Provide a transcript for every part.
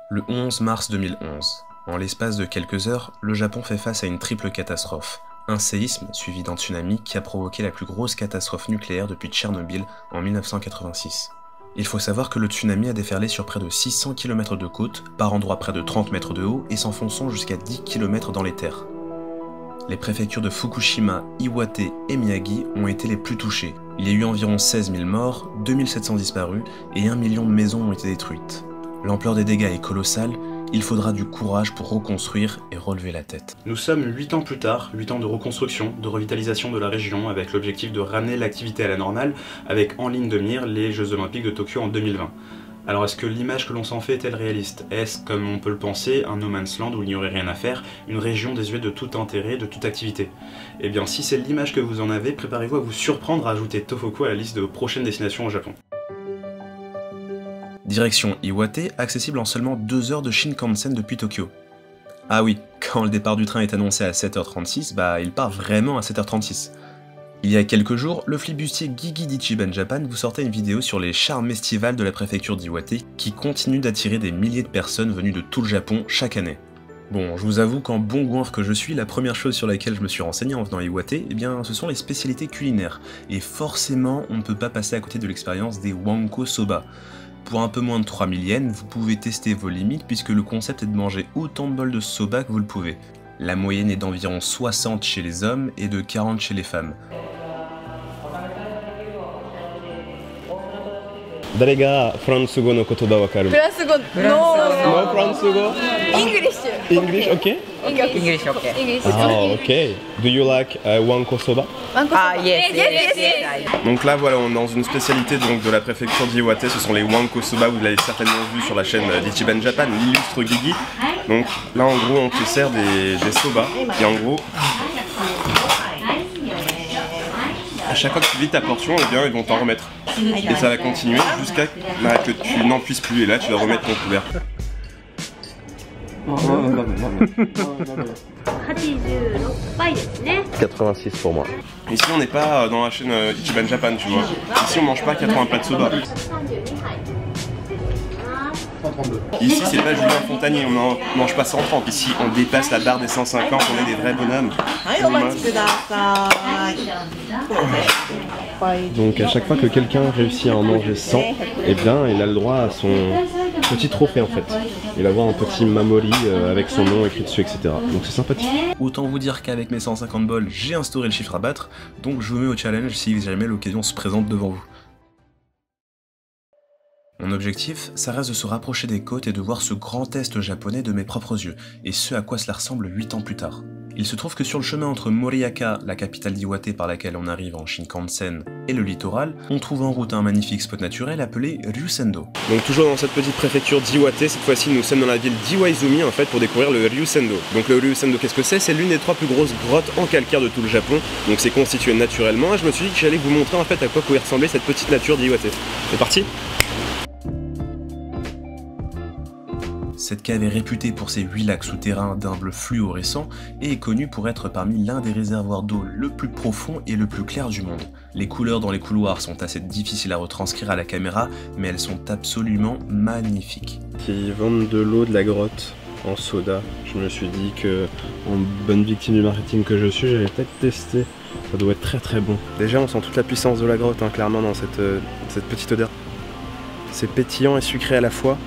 Le 11 mars 2011, en l'espace de quelques heures, le Japon fait face à une triple catastrophe. Un séisme suivi d'un tsunami qui a provoqué la plus grosse catastrophe nucléaire depuis Tchernobyl en 1986. Il faut savoir que le tsunami a déferlé sur près de 600 km de côte, par endroits près de 30 mètres de haut et s'enfonçant jusqu'à 10 km dans les terres. Les préfectures de Fukushima, Iwate et Miyagi ont été les plus touchées. Il y a eu environ 16 000 morts, 2700 disparus et 1 million de maisons ont été détruites. L'ampleur des dégâts est colossale, il faudra du courage pour reconstruire et relever la tête. Nous sommes 8 ans plus tard, 8 ans de reconstruction, de revitalisation de la région avec l'objectif de ramener l'activité à la normale avec en ligne de mire les Jeux Olympiques de Tokyo en 2020. Alors est-ce que l'image que l'on s'en fait est-elle réaliste? Est-ce, comme on peut le penser, un no man's land où il n'y aurait rien à faire, une région désuète de tout intérêt, de toute activité? Eh bien si c'est l'image que vous en avez, préparez-vous à vous surprendre à ajouter Tohoku à la liste de vos prochaines destinations au Japon. Direction Iwate, accessible en seulement 2 heures de Shinkansen depuis Tokyo. Ah oui, quand le départ du train est annoncé à 7h36, il part vraiment à 7h36. Il y a quelques jours, le flibustier Gigi d'Ichiban Japan vous sortait une vidéo sur les charmes estivales de la préfecture d'Iwate qui continuent d'attirer des milliers de personnes venues de tout le Japon chaque année. Bon, je vous avoue qu'en bon goinfre que je suis, la première chose sur laquelle je me suis renseigné en venant à Iwate, ce sont les spécialités culinaires. Et forcément, on ne peut pas passer à côté de l'expérience des Wanko Soba. Pour un peu moins de 3000 yens, vous pouvez tester vos limites puisque le concept est de manger autant de bols de soba que vous le pouvez. La moyenne est d'environ 60 chez les hommes et de 40 chez les femmes. 誰がフランス語の言葉わかる？フランス語 No フランス語 English English, okay? English okay English Okay. Do you like wanko soba? Yes. Donc là voilà, on est dans une spécialité donc, de la préfecture d'Iwate, ce sont les Wanko Soba, vous l'avez certainement vu sur la chaîne d'Ichiban Japan, l'illustre Gigi. Donc là en gros on te sert des soba, et en gros, à chaque fois que tu vides ta portion, ils vont t'en remettre. Et ça va continuer jusqu'à que tu n'en puisses plus, et là tu vas remettre ton couvert. 86 pour moi. Ici on n'est pas dans la chaîne Ichiban Japan, tu vois. Ici on mange pas 80 plats de soba. Ici c'est pas Julien Fontanier, on mange pas 130. Ici on dépasse la barre des 150, on est des vrais bonhommes. Donc à chaque fois que quelqu'un réussit à en manger 100, eh bien il a le droit à son petit trophée en fait. Il va avoir un petit mamori avec son nom écrit dessus, etc. Donc c'est sympathique. Autant vous dire qu'avec mes 150 bols, j'ai instauré le chiffre à battre, donc je vous mets au challenge si jamais l'occasion se présente devant vous. Mon objectif, ça reste de se rapprocher des côtes et de voir ce grand est japonais de mes propres yeux, et ce à quoi cela ressemble 8 ans plus tard. Il se trouve que sur le chemin entre Moriyaka, la capitale d'Iwate par laquelle on arrive en Shinkansen, et le littoral, on trouve en route un magnifique spot naturel appelé Ryusendo. Donc toujours dans cette petite préfecture d'Iwate, cette fois-ci nous sommes dans la ville d'Iwaizumi en fait pour découvrir le Ryusendo. Donc le Ryusendo, qu'est-ce que c'est? C'est l'une des 3 plus grosses grottes en calcaire de tout le Japon, donc c'est constitué naturellement, et je me suis dit que j'allais vous montrer en fait à quoi pouvait ressembler cette petite nature d'Iwate. C'est parti? Cette cave est réputée pour ses 8 lacs souterrains d'un bleu fluorescent et est connue pour être parmi l'un des réservoirs d'eau le plus profond et le plus clair du monde. Les couleurs dans les couloirs sont assez difficiles à retranscrire à la caméra, mais elles sont absolument magnifiques. Ils vendent de l'eau de la grotte en soda. Je me suis dit que, en bonne victime du marketing que je suis, j'allais peut-être tester. Ça doit être très très bon. Déjà on sent toute la puissance de la grotte clairement dans cette petite odeur. C'est pétillant et sucré à la fois.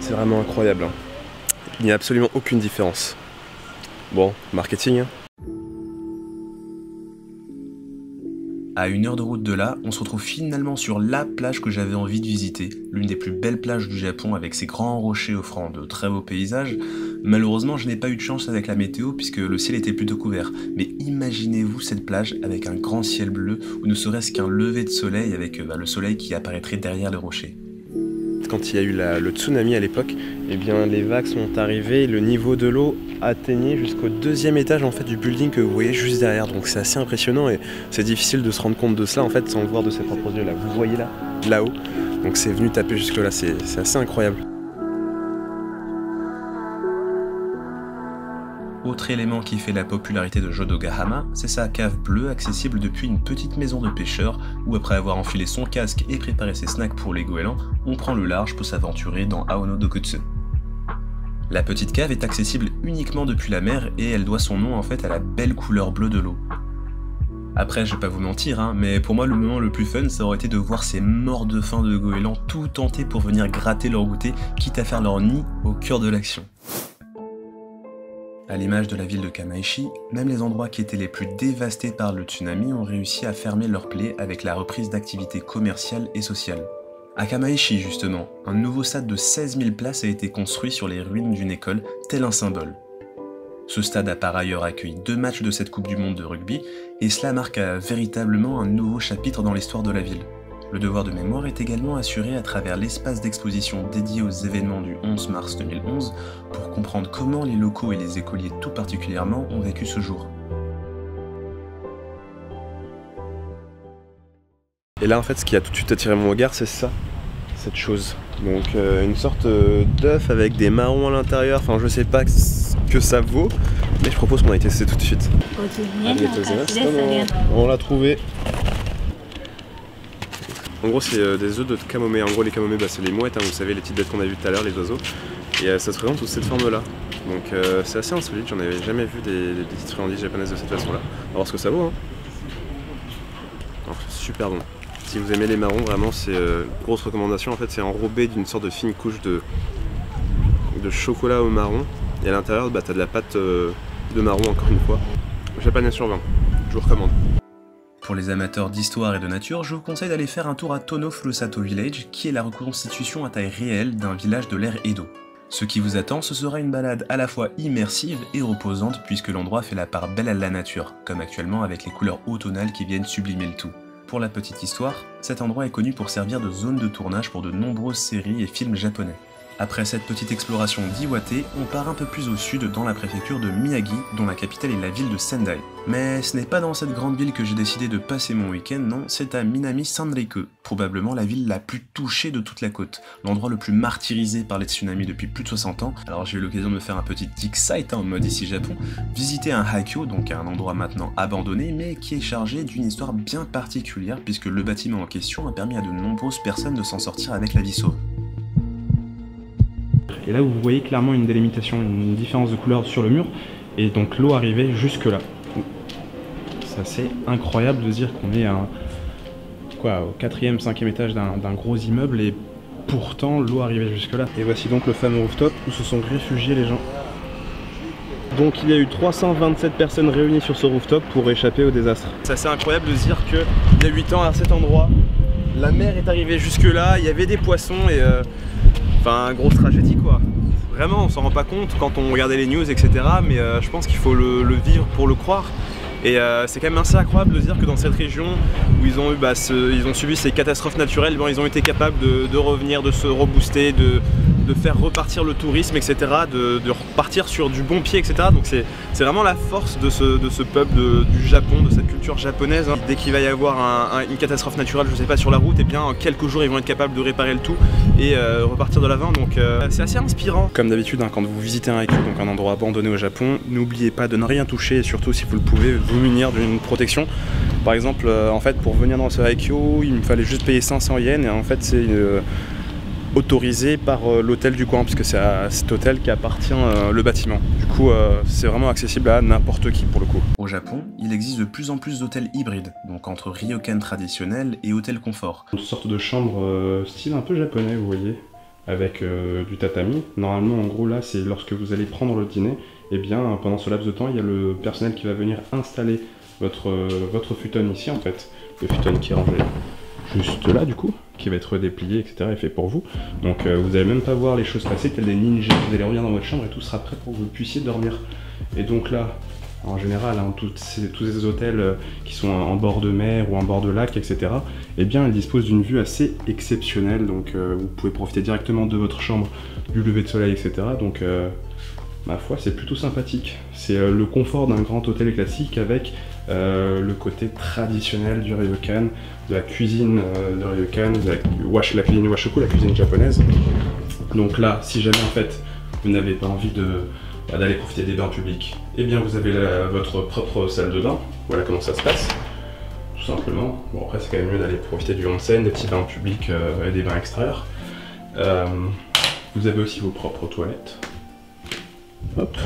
C'est vraiment incroyable. Il n'y a absolument aucune différence. Bon, marketing. À 1 heure de route de là, on se retrouve finalement sur la plage que j'avais envie de visiter, l'une des plus belles plages du Japon avec ses grands rochers offrant de très beaux paysages. Malheureusement, je n'ai pas eu de chance avec la météo puisque le ciel était plutôt couvert. Mais imaginez-vous cette plage avec un grand ciel bleu ou ne serait-ce qu'un lever de soleil avec le soleil qui apparaîtrait derrière les rochers. Quand il y a eu le tsunami à l'époque, eh bien les vagues sont arrivées, le niveau de l'eau atteignait jusqu'au 2e étage en fait du building que vous voyez juste derrière. Donc c'est assez impressionnant et c'est difficile de se rendre compte de cela en fait sans le voir de ses propres yeux là. Vous voyez là-haut. Donc c'est venu taper jusque là, c'est assez incroyable. Autre élément qui fait la popularité de Jodogahama, c'est sa cave bleue accessible depuis une petite maison de pêcheur où après avoir enfilé son casque et préparé ses snacks pour les goélands, on prend le large pour s'aventurer dans Aono Dokutsu. La petite cave est accessible uniquement depuis la mer et elle doit son nom en fait à la belle couleur bleue de l'eau. Après, je vais pas vous mentir, hein, mais pour moi le moment le plus fun, ça aurait été de voir ces morts de faim de goélands tout tenter pour venir gratter leur goûter, quitte à faire leur nid au cœur de l'action. À l'image de la ville de Kamaishi, même les endroits qui étaient les plus dévastés par le tsunami ont réussi à fermer leurs plaies avec la reprise d'activités commerciales et sociales. À Kamaishi justement, un nouveau stade de 16 000 places a été construit sur les ruines d'une école, tel un symbole. Ce stade a par ailleurs accueilli 2 matchs de cette Coupe du Monde de rugby, et cela marque véritablement un nouveau chapitre dans l'histoire de la ville. Le devoir de mémoire est également assuré à travers l'espace d'exposition dédié aux événements du 11 mars 2011 pour comprendre comment les locaux et les écoliers tout particulièrement ont vécu ce jour. Et là en fait ce qui a tout de suite attiré mon regard c'est ça, cette chose. Donc une sorte d'œuf avec des marrons à l'intérieur, enfin je sais pas ce que ça vaut, mais je propose qu'on aille tester tout de suite. On l'a trouvé. En gros c'est des œufs de camomé. En gros les camomé c'est les mouettes, hein, vous savez les petites bêtes qu'on a vues tout à l'heure, les oiseaux. Et ça se présente sous cette forme là. Donc c'est assez insolite, j'en avais jamais vu des petites friandises japonaises de cette façon là. On va voir ce que ça vaut. Hein. Alors, super bon. Si vous aimez les marrons, vraiment c'est grosse recommandation. En fait c'est enrobé d'une sorte de fine couche de chocolat au marron. Et à l'intérieur t'as de la pâte de marron encore une fois. Japonais sur 20, je vous recommande. Pour les amateurs d'histoire et de nature, je vous conseille d'aller faire un tour à Tono Furusato Village, qui est la reconstitution à taille réelle d'un village de l'ère Edo. Ce qui vous attend, ce sera une balade à la fois immersive et reposante, puisque l'endroit fait la part belle à la nature, comme actuellement avec les couleurs automnales qui viennent sublimer le tout. Pour la petite histoire, cet endroit est connu pour servir de zone de tournage pour de nombreuses séries et films japonais. Après cette petite exploration d'Iwate, on part un peu plus au sud dans la préfecture de Miyagi, dont la capitale est la ville de Sendai. Mais ce n'est pas dans cette grande ville que j'ai décidé de passer mon week-end, non, c'est à Minami Sanriku, probablement la ville la plus touchée de toute la côte, l'endroit le plus martyrisé par les tsunamis depuis plus de 60 ans. Alors j'ai eu l'occasion de me faire un petit dig site en mode ici Japon, visiter un haikyo, donc un endroit maintenant abandonné, mais qui est chargé d'une histoire bien particulière, puisque le bâtiment en question a permis à de nombreuses personnes de s'en sortir avec la vie sauve. Et là vous voyez clairement une délimitation, une différence de couleur sur le mur, et donc l'eau arrivait jusque là. C'est assez incroyable de se dire qu'on est au 4e, 5e étage d'un gros immeuble, et pourtant l'eau arrivait jusque là. Et voici donc le fameux rooftop où se sont réfugiés les gens. Donc il y a eu 327 personnes réunies sur ce rooftop pour échapper au désastre. C'est assez incroyable de se dire qu'il y a 8 ans à cet endroit, la mer est arrivée jusque là, il y avait des poissons et... Enfin, grosse tragédie quoi. Vraiment, on s'en rend pas compte quand on regardait les news, etc. Mais je pense qu'il faut le vivre pour le croire. Et c'est quand même assez incroyable de se dire que dans cette région où ils ont subi ces catastrophes naturelles, ils ont été capables de revenir, de se rebooster, de faire repartir le tourisme, etc. De repartir sur du bon pied, etc. Donc c'est vraiment la force de ce peuple du Japon, de cette culture japonaise. Hein. Dès qu'il va y avoir une catastrophe naturelle, je sais pas, sur la route, et bien en quelques jours ils vont être capables de réparer le tout et repartir de l'avant. Donc c'est assez inspirant. Comme d'habitude, hein, quand vous visitez un haikyo, donc un endroit abandonné au Japon, n'oubliez pas de ne rien toucher, et surtout si vous le pouvez, vous munir d'une protection. Par exemple, en fait, pour venir dans ce haikyo, il me fallait juste payer 500 yens, et en fait c'est autorisé par l'hôtel du coin, puisque c'est à cet hôtel qu'appartient le bâtiment. Du coup, c'est vraiment accessible à n'importe qui pour le coup. Au Japon, il existe de plus en plus d'hôtels hybrides, donc entre ryokan traditionnel et hôtel confort. Une sorte de chambre style un peu japonais, vous voyez, avec du tatami. Normalement, en gros, là, c'est lorsque vous allez prendre le dîner, et bien pendant ce laps de temps, il y a le personnel qui va venir installer votre futon ici, en fait. Le futon qui est rangé juste là, du coup, qui va être déplié, etc. et fait pour vous. Donc vous n'allez même pas voir les choses passer telles des ninjas. Vous allez revenir dans votre chambre et tout sera prêt pour que vous puissiez dormir. Et donc là, en général, hein, tous ces hôtels qui sont en bord de mer ou en bord de lac, etc., eh bien, ils disposent d'une vue assez exceptionnelle. Donc vous pouvez profiter directement de votre chambre, du lever de soleil, etc. Donc ma foi, c'est plutôt sympathique. C'est le confort d'un grand hôtel classique avec le côté traditionnel du ryokan, de la cuisine de ryokan, de la cuisine washoku, la cuisine japonaise. Donc là, si jamais en fait vous n'avez pas envie de d'aller profiter des bains publics. Eh bien vous avez votre propre salle de bain, voilà comment ça se passe, tout simplement. Bon après c'est quand même mieux d'aller profiter du onsen, des petits bains publics et des bains extérieurs. Vous avez aussi vos propres toilettes. Hop.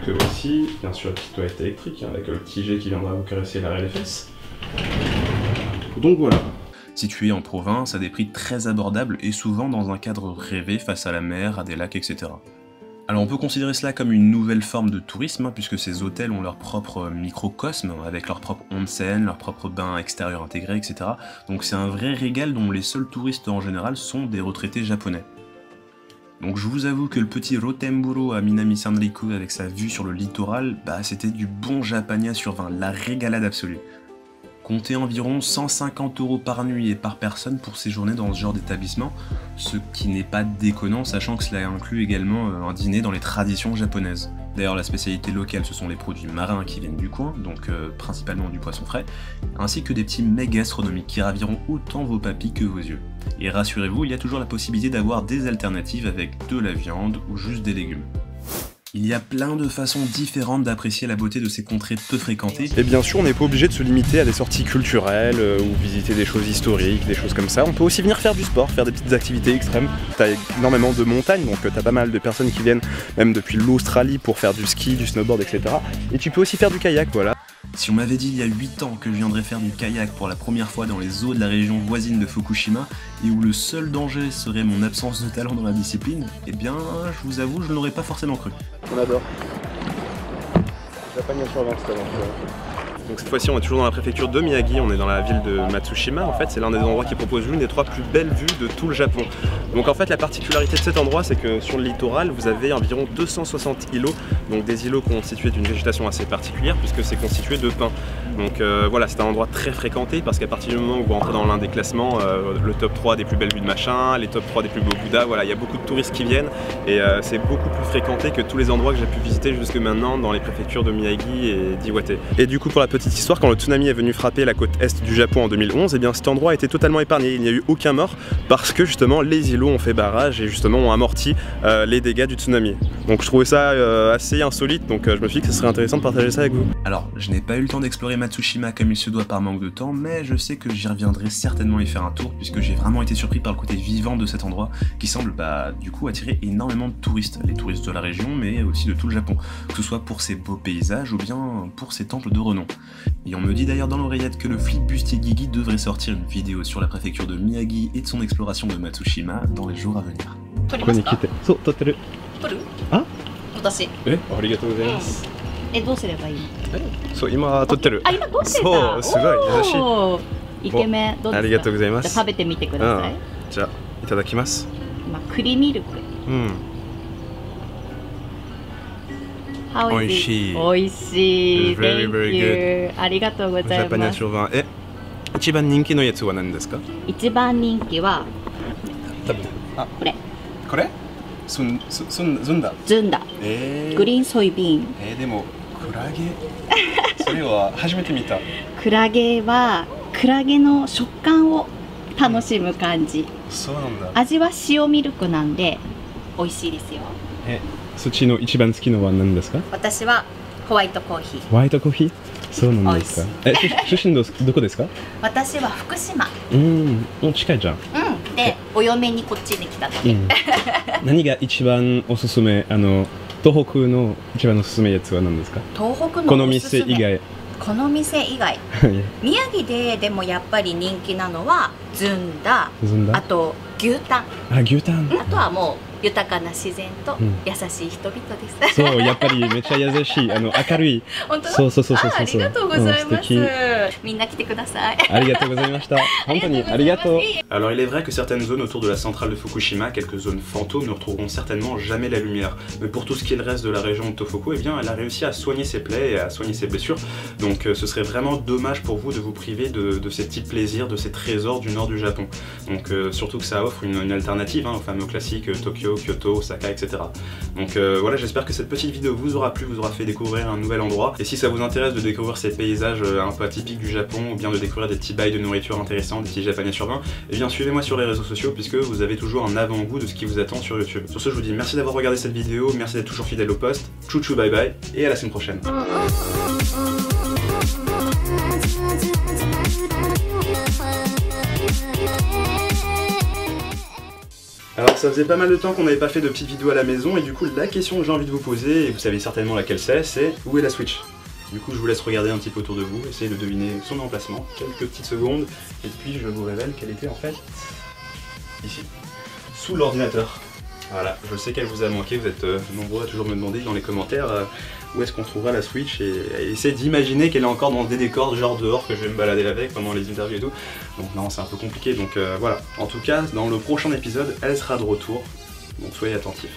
Que voici, bien sûr la petite toilette électrique, hein, avec le petit jet qui viendra vous caresser l'arrêt des fesses. Donc voilà. Situé en province à des prix très abordables et souvent dans un cadre rêvé face à la mer, à des lacs, etc. Alors on peut considérer cela comme une nouvelle forme de tourisme, hein, puisque ces hôtels ont leur propre microcosme, avec leur propre onsen, leur propre bain extérieur intégré, etc. Donc c'est un vrai régal dont les seuls touristes en général sont des retraités japonais. Donc je vous avoue que le petit Rotemburo à Minami Sanriku avec sa vue sur le littoral, bah c'était du bon Japania sur 20, la régalade absolue. Comptez environ 150 € par nuit et par personne pour séjourner dans ce genre d'établissement, ce qui n'est pas déconnant sachant que cela inclut également un dîner dans les traditions japonaises. D'ailleurs la spécialité locale ce sont les produits marins qui viennent du coin, donc principalement du poisson frais, ainsi que des petits mets gastronomiques qui raviront autant vos papilles que vos yeux. Et rassurez-vous, il y a toujours la possibilité d'avoir des alternatives avec de la viande ou juste des légumes. Il y a plein de façons différentes d'apprécier la beauté de ces contrées peu fréquentées. Et bien sûr, on n'est pas obligé de se limiter à des sorties culturelles ou visiter des choses historiques, des choses comme ça. On peut aussi venir faire du sport, faire des petites activités extrêmes. T'as énormément de montagnes, donc t'as pas mal de personnes qui viennent même depuis l'Australie pour faire du ski, du snowboard, etc. Et tu peux aussi faire du kayak, voilà. Si on m'avait dit il y a 8 ans que je viendrais faire du kayak pour la première fois dans les eaux de la région voisine de Fukushima et où le seul danger serait mon absence de talent dans la discipline, eh bien je vous avoue je ne l'aurais pas forcément cru. On adore. Japania sur 20 cette aventure. Donc cette fois-ci on est toujours dans la préfecture de Miyagi, on est dans la ville de Matsushima en fait, c'est l'un des endroits qui propose l'une des 3 plus belles vues de tout le Japon. Donc en fait la particularité de cet endroit c'est que sur le littoral vous avez environ 260 îlots, donc des îlots constitués d'une végétation assez particulière puisque c'est constitué de pins. Donc voilà, c'est un endroit très fréquenté parce qu'à partir du moment où vous rentrez dans l'un des classements, le top 3 des plus belles vues de machin, les top 3 des plus beaux Bouddhas, voilà, il y a beaucoup de touristes qui viennent et c'est beaucoup plus fréquenté que tous les endroits que j'ai pu visiter jusque maintenant dans les préfectures de Miyagi et d'Iwate. Et du coup pour la petite histoire, quand le tsunami est venu frapper la côte est du Japon en 2011, eh bien cet endroit a été totalement épargné, il n'y a eu aucun mort parce que justement les îlots ont fait barrage et justement ont amorti les dégâts du tsunami. Donc je trouvais ça assez insolite, donc je me suis dit que ce serait intéressant de partager ça avec vous. Alors je n'ai pas eu le temps d'explorer Matsushima comme il se doit par manque de temps, mais je sais que j'y reviendrai certainement y faire un tour puisque j'ai vraiment été surpris par le côté vivant de cet endroit qui semble du coup attirer énormément de touristes, les touristes de la région mais aussi de tout le Japon, que ce soit pour ses beaux paysages ou bien pour ses temples de renom. Et on me dit d'ailleurs dans l'oreillette que le Flipbustier Guigui devrait sortir une vidéo sur la préfecture de Miyagi et de son exploration de Matsushima dans les jours à venir. ここに来て、そう、撮ってる。撮る？あ？私。ありがとうございます。どうすればいいの？そう、今撮ってる。あ、今撮ってた。そう、すごい優しい。おーイケメンどうですか？ありがとうございます。じゃあ食べてみてください。じゃあいただきます。今栗ミルク。How is it? 美味しい。美味しい。 Very, very Thank you. ありがとうございます。一番人気のやつは何ですか？一番人気は多分これ。これ？ずんだ。ずんだ。グリーンソイビーン。でもクラゲ。それは初めて見た。クラゲはクラゲの食感を楽しむ感じ。そうなんだ。味は塩ミルクなんで美味しいですよ。そっちの一番好きのは何ですか？私はホワイトコーヒー。ホワイトコーヒー？そうなんですか。出身どこですか？私は福島。もう近いじゃん。で、お嫁にこっちに来たので。何が一番おすすめ？東北の一番おすすめやつは何ですか？東北のこの店以外。この店以外。宮城でもやっぱり人気なのはずんだ。あと牛タン。あ、牛タン。あとはもう豊かな自然と優しい人々です。そう、やっぱりめっちゃ優しい、明るい。本当だ。そう。ありがとうございます。みんな来てください。ありがとうございました。本当にありがとう。Alors il est vrai que certaines zones autour de la centrale de Fukushima, quelques zones fantômes, ne retrouveront certainement jamais la lumière. Mais pour tout ce qui est le reste de la région de Tohoku, eh bien elle a réussi à soigner ses plaies et à soigner ses blessures. Donc ce serait vraiment dommage pour vous de vous priver de ces petits plaisirs, de ces trésors du nord du Japon. Donc surtout que ça offre une alternative aux fameux classiques Tokyo, Kyoto, Osaka, etc. Donc voilà, j'espère que cette petite vidéo vous aura plu, vous aura fait découvrir un nouvel endroit. Et si ça vous intéresse de découvrir ces paysages un peu atypiques typiques du Japon ou bien de découvrir des petits bails de nourriture intéressants, des petits japonais urbains, et bien suivez-moi sur les réseaux sociaux puisque vous avez toujours un avant-goût de ce qui vous attend sur YouTube. Sur ce, je vous dis merci d'avoir regardé cette vidéo, merci d'être toujours fidèle au poste, chouchou bye bye et à la semaine prochaine. Alors ça faisait pas mal de temps qu'on n'avait pas fait de petites vidéos à la maison et du coup la question que j'ai envie de vous poser, et vous savez certainement laquelle c'est où est la Switch? Du coup je vous laisse regarder un petit peu autour de vous, essayer de deviner son emplacement, quelques petites secondes, et puis je vous révèle qu'elle était en fait ici, sous l'ordinateur. Voilà, je sais qu'elle vous a manqué, vous êtes nombreux à toujours me demander dans les commentaires où est-ce qu'on trouvera la Switch, et essayer d'imaginer qu'elle est encore dans des décors genre dehors que je vais me balader avec pendant les interviews et tout. Donc non, c'est un peu compliqué, donc voilà. En tout cas, dans le prochain épisode, elle sera de retour, donc soyez attentifs.